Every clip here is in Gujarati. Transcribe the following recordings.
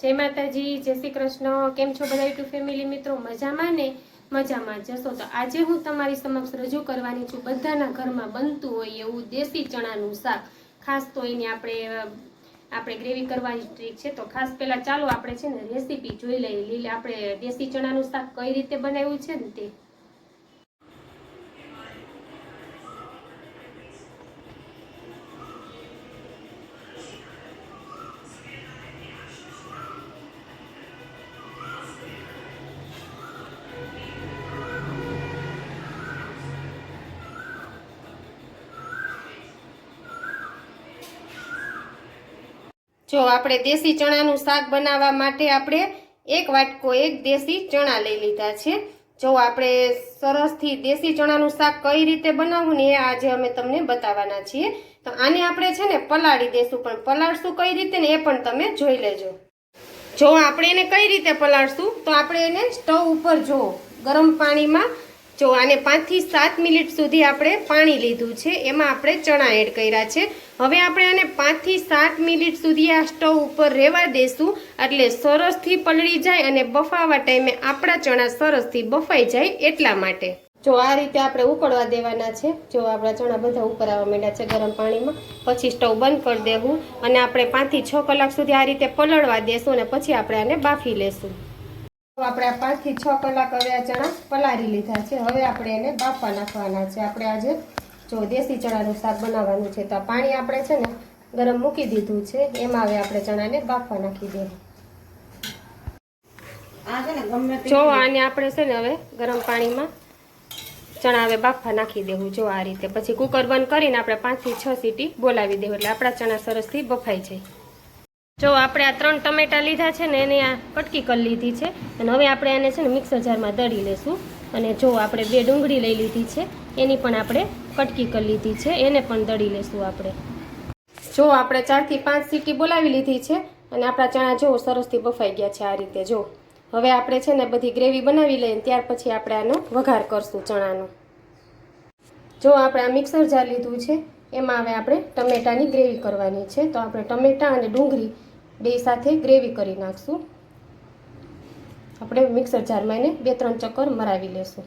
जय माताजी, जय श्री कृष्ण। केम छो बधा यूट्यूब फेमिली मित्रों? मजामां ने? मजामां जशो। तो आज हूँ तमारी समक्ष रजू करवानी छुं बधाना घरमां बनतुं होय एवुं देशी चणानुं शाक। खास तो एनी આપણે ગ્રેવી કરવાની ટ્રીક છે। તો ખાસ પહેલા ચાલો આપણે છે ને રેસીપી જોઈ લઈએ। આપણે દેશી ચણાનું શાક કઈ રીતે બનાવ્યું છે ને તે। जो આપણે દેશી ચણાનું શાક બનાવવા માટે આપણે એક વાટકો એક દેશી ચણા લઈ લીધા છે। જો આપણે સરસથી દેશી ચણાનું શાક કઈ રીતે બનાવવું ને એ આજે અમે તમને બતાવવાના છીએ। તો આને આપણે છે ને પલાળી દેશું, પણ પલાળશું કઈ રીતે ને એ પણ તમે જોઈ લેજો। જો આપણે એને કઈ રીતે પલાળશું તો આપણે એને સ્ટવ ઉપર જો ગરમ પાણીમાં જો આને 5 થી 7 મિનિટ સુધી આપણે પાણી લીધું છે, એમાં આપણે ચણા એડ કર્યા છે। હવે આપણે આને 5 થી 7 મિનિટ સુધી આ સ્ટવ ઉપર રહેવા દેશું, એટલે સરસથી પલળી જાય અને બફાવા ટાઈમે આપણા ચણા સરસથી બફાઈ જાય એટલા માટે। જો આ રીતે આપણે ઉકળવા દેવાના છે। જો આપણા ચણા બધા ઉપર આવવા માંડ્યા છે ગરમ પાણીમાં, પછી સ્ટવ બંધ કરી દેવું અને આપણે 5 થી 6 કલાક સુધી આ રીતે પલળવા દેશું અને પછી આપણે આને બાફી લેશું। આપણે 5 થી 6 કલાક હવે આ ચણા પલાળી લીધા છે। હવે આપણે એને બાફવા નાખવાના છે। આપણે આજે જો દેશી ચણાનું શાક બનાવવાનું છે, તો પાણી આપણે છે ને ગરમ મૂકી દીધું છે, એમાં હવે આપણે ચણાને બાફવા નાખી દઈએ। જો આને આપણે છે ને હવે ગરમ પાણીમાં ચણા હવે બાફવા નાખી દેવું જો આ રીતે। પછી કુકર બંધ કરીને આપણે 5 થી 6 સીટી બોલાવી દેવું, એટલે આપણા ચણા સરસથી બફાઈ જાય। જો આપણે આ 3 ટમેટા લીધા છે ને એને આ કટકી કરી લીધી છે, અને હવે આપણે આને છે ને મિક્સર જારમાં દળી લેશું। અને જો આપણે 2 ડુંગળી લઈ લીધી છે, એની પણ આપણે કટકી કરી લીધી છે, એને પણ દળી લેશું આપણે। જો આપણે 4 થી 5 સીટી બોલાવી લીધી છે અને આપણા ચણા જો સરસથી બફાઈ ગયા છે આ રીતે। જો હવે આપણે છે ને બધી ગ્રેવી બનાવી લઈએ, ત્યાર પછી આપણે આનો વઘાર કરશું ચણાનો। જો આપણે આ મિક્સર જાર લીધું છે, એમાં હવે આપણે ટમેટાની ગ્રેવી કરવાની છે। તો આપણે ટમેટા અને ડુંગળી બે સાથે ગ્રેવી કરી નાખશું। આપણે મિક્સર જારમાં એને 2-3 ચક્કર મરાવી લેશું।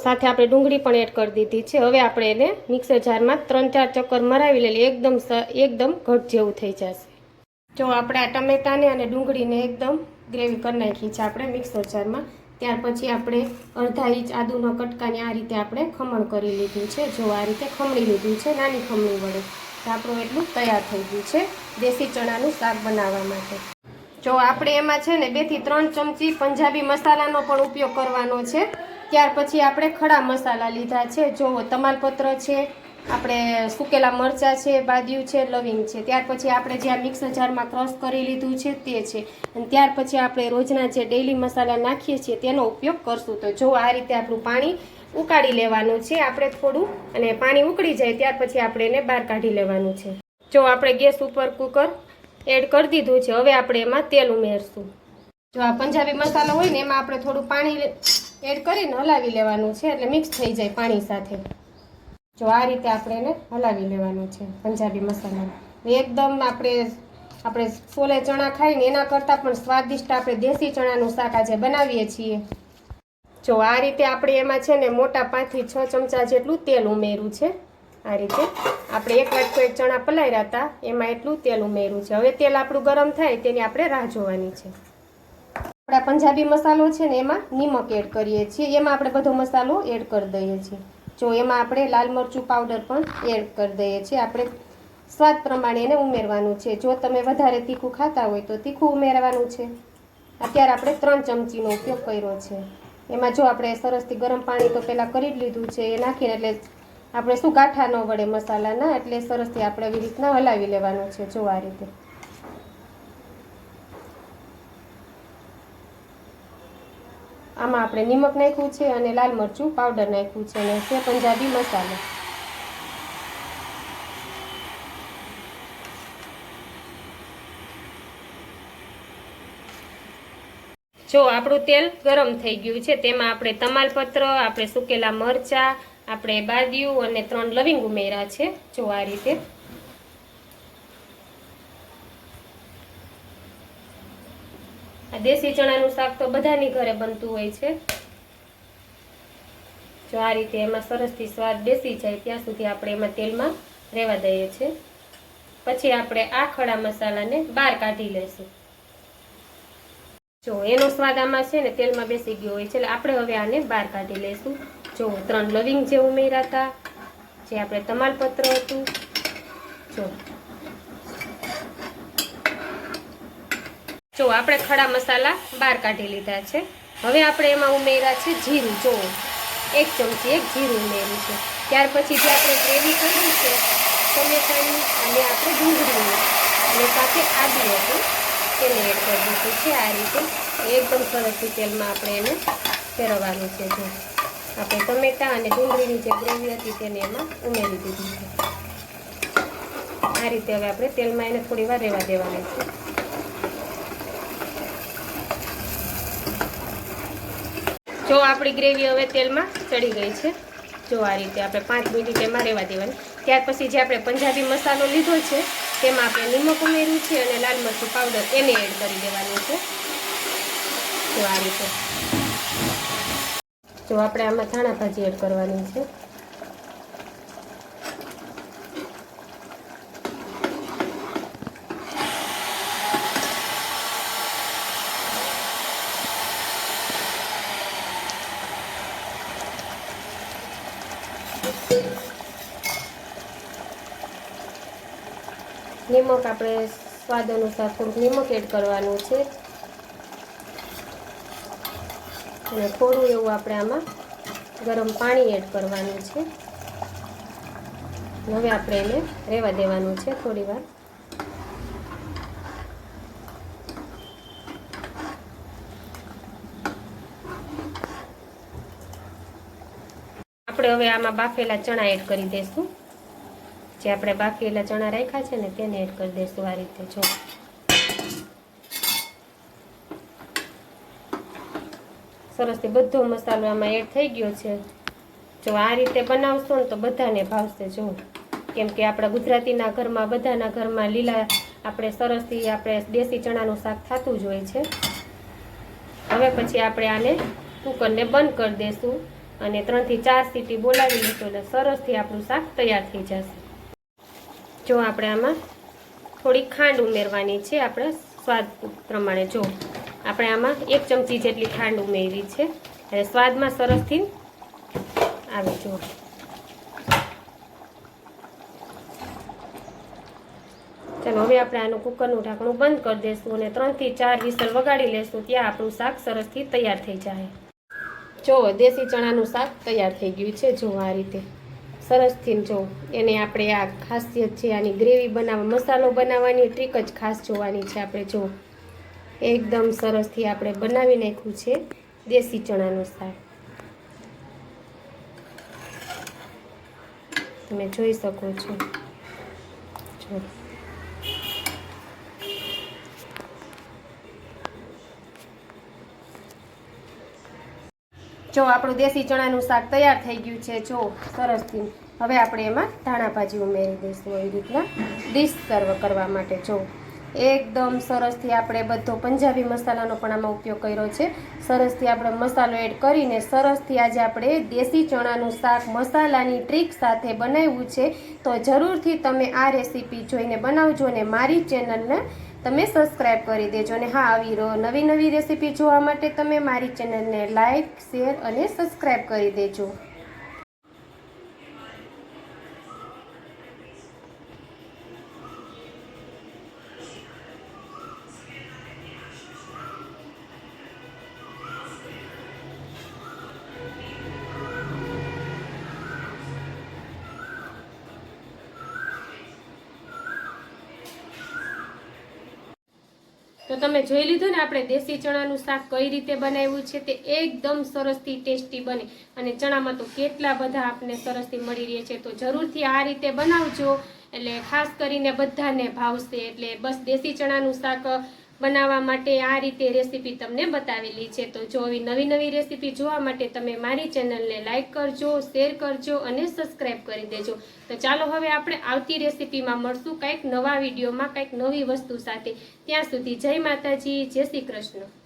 સાથે આપણે ડુંગળી પણ એડ કરી દીધી છે। હવે આપણે એને મિક્સર જારમાં 3-4 ચક્કર મરાવી લઈએ, એકદમ ઘટ જેવું થઈ જશે। જો આપણે આ ટમેટાને અને ડુંગળીને એકદમ ગ્રેવી કરી નાખી છે આપણે મિક્સર જારમાં। ત્યાર પછી આપણે અડધા ઇંચ આદુનો કટકાને આ રીતે આપણે ખમણ કરી લીધું છે। જો આ રીતે ખમણી લીધું છે નાની ખમણી વડે, તો આપણું એટલું તૈયાર થઈ ગયું છે દેશી ચણાનું શાક બનાવવા માટે। જો આપણે એમાં છે ને 2 થી 3 ચમચી પંજાબી મસાલાનો પણ ઉપયોગ કરવાનો છે। ત્યાર પછી આપણે ખડા મસાલા લીધા છે। જો તમાલપત્ર છે, આપણે સૂકેલા મરચાં છે, બાદિયું છે, લવિંગ છે। ત્યાર પછી આપણે જે આ મિક્સર જારમાં ક્રશ કરી લીધું છે તે છે, અને ત્યાર પછી આપણે રોજના જે ડેઈલી મસાલા નાખીએ છીએ તેનો ઉપયોગ કરશું। તો જો આ રીતે આપણું પાણી ઉકાળી લેવાનું છે આપણે થોડું, અને પાણી ઉકળી જાય ત્યાર પછી આપણે એને બહાર કાઢી લેવાનું છે। જો આપણે ગેસ ઉપર કુકર એડ કરી દીધું છે, હવે આપણે એમાં તેલ ઉમેરશું। જો આ પંજાબી મસાલો હોય ને એમાં આપણે થોડું પાણી એડ કરીને હલાવી લેવાનું છે, એટલે મિક્સ થઈ જાય પાણી સાથે। જો આ રીતે આપણે એને હલાવી લેવાનું છે પંજાબી મસાલા। એકદમ આપણે સોલે ચણા ખાઈને એના કરતાં પણ સ્વાદિષ્ટ આપણે દેશી ચણાનું શાક આજે બનાવીએ છીએ। જો આ રીતે આપણે એમાં છે ને મોટા 5 થી 6 ચમચા જેટલું તેલ ઉમેર્યું છે। આ રીતે આપણે એક વાટકો એક ચણા પલાળ્યા હતા એમાં એટલું તેલ ઉમેર્યું છે। હવે તેલ આપણું ગરમ થાય તેની આપણે રાહ જોવાની છે। આપણા પંજાબી મસાલો છે ને એમાં નિમક એડ કરીએ છીએ, એમાં આપણે બધો મસાલો એડ કરી દઈએ છીએ। જો એમાં આપણે લાલ મરચું પાવડર પણ એડ કરી દઈએ છીએ। આપણે સ્વાદ પ્રમાણે એને ઉમેરવાનું છે। જો તમે વધારે તીખું ખાતા હોય તો તીખું ઉમેરવાનું છે। અત્યારે આપણે 3 ચમચીનો ઉપયોગ કર્યો છે। એમાં જો આપણે સરસથી ગરમ પાણી તો પહેલાં કરી જ લીધું છે, એ નાખીને એટલે આપણે શું ગાંઠા ન વળે મસાલાના, એટલે સરસથી આપણે આવી રીતના હલાવી લેવાનું છે। જો આ રીતે આમાં આપણે નિમક નાખ્યું છે અને લાલ મરચું પાવડર નાખ્યું છે, અને છે પંજાબી મસાલો। જો આપણું તેલ ગરમ થઈ ગયું છે, તેમાં આપણે તમાલપત્ર, આપણે સૂકેલા મરચાં, આપણે બાદિયું અને 3 લવિંગ ઉમેર્યા છે। જો આ રીતે આ દેશી ચણાનું શાક તો બધાની ઘરે બનતું હોય છે। જો આ રીતે એમાં સરસથી સ્વાદ બેસી જાય ત્યાં સુધી આપણે એમાં તેલમાં રહેવા દઈએ છીએ। પછી આપણે આ ખડા મસાલાને બહાર કાઢી લઈશું। જો એનો સ્વાદ આમાં છે ને તેલમાં બેસી ગયો હોય છે, એટલે આપણે હવે આને બહાર કાઢી લઈશું। જો 3 લવિંગ જે ઉમેર્યા હતા, જે આપણે તમાલપત્ર હતું, જો આપણે ખડા મસાલા બહાર કાઢી લીધા છે। હવે આપણે એમાં ઉમેર્યા છે જીરું। જો 1 ચમચી જીરું ઉમેર્યું છે। ત્યાર પછી જે આપણે ગ્રેવી કરી છે ટમેટાની અને આપણે ડુંગળીની અને સાથે આદુ હતું તેને એડ કરી દીધું છે। આ રીતે એકદમ સરસથી તેલમાં આપણે એને ફેરવવાનું છે। જો આપણે ટમેટા અને ડુંગળીની જે ગ્રેવી હતી તેને એમાં ઉમેરી દીધી છે। આ રીતે હવે આપણે તેલમાં એને થોડી વાર રહેવા દેવાની છે। જો આપણી ગ્રેવી હવે તેલમાં ચડી ગઈ છે। જો આ રીતે આપણે 5 મિનિટ એમાં રહેવા દેવાની। ત્યાર પછી જે આપણે પંજાબી મસાલો લીધો છે તેમાં આપણે નિમક ઉમેર્યું છે અને લાલ મરચું પાવડર એને એડ કરી દેવાનું છે। જો આ રીતે જો આપણે આમાં ધાણા ભાજી એડ કરવાની છે। નિમક આપણે સ્વાદ અનુસાર થોડુંક નિમક એડ કરવાનું છે અને થોડું એવું આપણે આમાં ગરમ પાણી એડ કરવાનું છે। હવે આપણે એને રહેવા દેવાનું છે થોડી વાર। આપણે હવે આમાં બાફેલા ચણા એડ કરી દઈશું। જે આપણે બાફેલા ચણા રાખ્યા છે ને તેને એડ કરી દઈશું આ રીતે। જો સરસથી બધો મસાલો આમાં એડ થઈ ગયો છે। જો આ રીતે બનાવશો ને તો બધાને ભાવશે। જો કેમ કે આપણા ગુજરાતીના ઘરમાં બધાના ઘરમાં લીલા આપણે સરસથી આપણે દેશી ચણાનું શાક થતું જ હોય છે। હવે પછી આપણે આને કુકરને બંધ કરી દઈશું અને 3 થી 4 સીટી બોલાવી લઈશું એટલે સરસથી આપણું શાક તૈયાર થઈ જશે। જો આપણે આમાં થોડી ખાંડ ઉમેરવાની છે આપણે સ્વાદ પ્રમાણે। જો આપણે આમાં 1 ચમચી જેટલી ખાંડ ઉમેરી છે અને સ્વાદમાં સરસથી આવે। જો ચાલો હવે આપણે આનું કુકરનું ઢાંકણું બંધ કરી દઈશું અને 3 થી 4 વિસલ વગાડી લઈશું, ત્યાં આપણું શાક સરસથી તૈયાર થઈ જાય। જો દેશી ચણાનું શાક તૈયાર થઈ ગયું છે। જો આ રીતે સરસથી જો એને આપણે આ ખાસિયત છે આની ગ્રેવી બનાવવા, મસાલો બનાવવાની ટ્રીક જ ખાસ જોવાની છે આપણે। જો એકદમ સરસથી આપણે બનાવી નાખ્યું છે દેશી ચણાનું શાક। તમે જોઈ શકો છો। જો આપણું દેશી ચણાનું શાક તૈયાર થઈ ગયું છે। જો સરસથી હવે આપણે એમાં ધાણા ભાજી ઉમેરી દઈશું એવી રીતના ડીશ સર્વ કરવા માટે। જો એકદમ સરસથી આપણે બધો પંજાબી મસાલાનો પણ આમાં ઉપયોગ કર્યો છે। સરસથી આપણે મસાલો એડ કરીને સરસથી આજે આપણે દેશી ચણાનું શાક મસાલાની ટ્રીક સાથે બનાવ્યું છે। તો જરૂરથી તમે આ રેસીપી જોઈને બનાવજો અને મારી ચેનલને તમે સબસ્ક્રાઈબ કરી દેજો। અને હા, આવી નવી નવી રેસીપી જોવા માટે તમે મારી ચેનલને લાઈક, શેર અને સબસ્ક્રાઈબ કરી દેજો। તો તમે જોઈ લીધું ને આપણે દેશી ચણાનું શાક કઈ રીતે બનાવ્યું છે। તે એકદમ સરસથી ટેસ્ટી બને અને ચણામાં તો કેટલા બધા આપને સરસથી મળી રહે છે। તો જરૂરથી આ રીતે બનાવજો એટલે ખાસ કરીને બધાને ભાવશે। એટલે બસ દેશી ચણાનું શાક બનાવવા માટે આ રીતે રેસીપી તમને બતાવેલી છે। તો જો આવી નવી નવી રેસીપી જોવા માટે તમે મારી ચેનલને લાઈક કરજો, શેર કરજો અને સબસ્ક્રાઈબ કરી દેજો। તો ચાલો હવે આપણે આવતી રેસીપીમાં મળશું કંઈક નવા વિડીયોમાં કંઈક નવી વસ્તુ સાથે। ત્યાં સુધી જય માતાજી, જય શ્રી કૃષ્ણ।